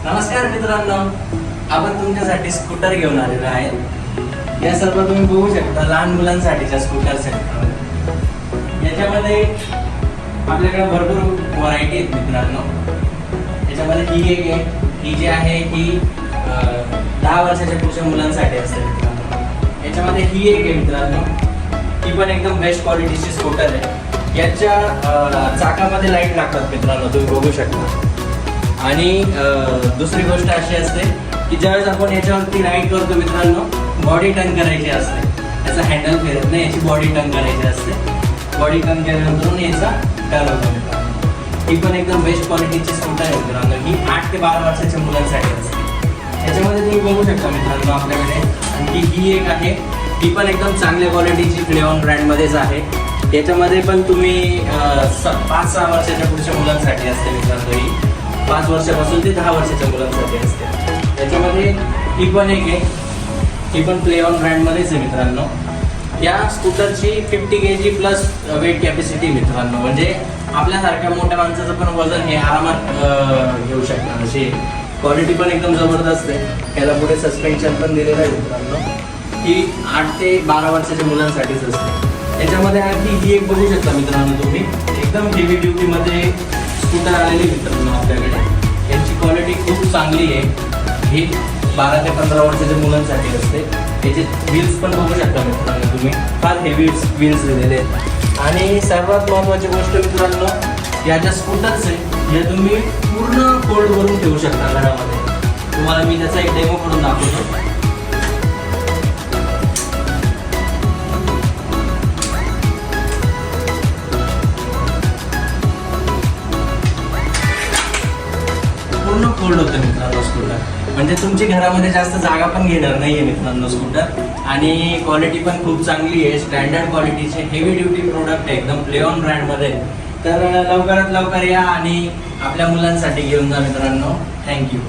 नमस्कार मित्रांनो, आपण तुमच्यासाठी स्कूटर घेऊन आलेलो आहे। या सर्व तुम्ही बघू शकता लहान मुलांसाठीच्या स्कूटर्स आहेत। याच्यामध्ये आपल्याकडे भरपूर व्हरायटी आहेत मित्रांनो। याच्यामध्ये ही एक आहे, ही जी आहे ही 10 वर्षाच्या पुढच्या मुलांसाठी असते मित्रांनो। याच्यामध्ये ही एक आहे मित्रांनो, ही पण एकदम बेस्ट क्वालिटीची स्कूटर आहे। याच्या चाकामध्ये लाईट लागतात मित्रांनो, तुम्ही बघू शकता। आणि दुसरी गोष्ट अशी असते की ज्यावेळेस आपण याच्यावरती राईड करतो मित्रांनो, बॉडी टर्न करायची असते। याचा हँडल फिरत नाही, याची बॉडी टर्न करायची असते। बॉडी टर्न केल्यानंतर याचा टर्न होतो मित्रांनो। ही पण एकदम बेस्ट क्वालिटीची स्कूटर आहे मित्रांनो। ही 8 ते 12 वर्षाच्या मुलांसाठी असते। याच्यामध्ये तुम्ही बघू शकता मित्रांनो आपल्याकडे आणखी ही एक आहे, ही पण एकदम चांगल्या क्वालिटीची क्लेऑन ब्रँडमध्येच आहे। याच्यामध्ये पण तुम्ही 5-6 वर्षाच्या पुढच्या मुलांसाठी असते मित्रांनो। ही 5 वर्षापासून ते 10 वर्षाच्या मुलांसाठी असते। याच्यामध्ये ही पण एक आहे, ही पण क्लेऑन ब्रँडमध्येच आहे मित्रांनो। या स्कूटरची 50 kg प्लस वेट कॅपॅसिटी मित्रांनो, म्हणजे आपल्यासारख्या मोठ्या माणसाचं पण वजन हे आरामात घेऊ शकतात। अशी क्वालिटी पण एकदम जबरदस्त आहे। याला पुढे सस्पेन्शन पण दिलेलं आहे मित्रांनो। ही 8 ते 12 वर्षाच्या मुलांसाठीच असते। याच्यामध्ये आणखी ही एक बघू शकता मित्रांनो तुम्ही, एकदम हेवी ड्युटीमध्ये स्कूटर आलेली मित्रांनो आपल्याकडे। यांची क्वालिटी खूप चांगली आहे। ही 12 ते 15 वर्षाच्या मुलांसाठी असते। याचे व्हील्स पण बघू शकता मित्रांनो तुम्ही, फार हेवी व्हील्स दिलेले आहेत। आणि सर्वात महत्त्वाची गोष्ट मित्रांनो, या ज्या स्कूटर्स आहेत हे तुम्ही पूर्ण फोल्ड करून ठेवू शकता घरामध्ये। तुम्हाला मी त्याचा एक डेमो करून दाखवतो। पूर्ण फोल्ड होतं मित्रांनो स्कूटर, म्हणजे तुमची घरामध्ये जास्त जागा पण घेणार नाहीये मित्रांनो स्कूटर। आणि क्वालिटी पण खूप चांगली आहे, स्टँडर्ड क्वालिटीचे हेवी ड्युटी प्रोडक्ट आहे, एकदम क्लेऑन ब्रँडमध्ये। तर लवकरात लवकर या आणि आपल्या मुलांसाठी घेऊन जा मित्रांनो। थँक्यू।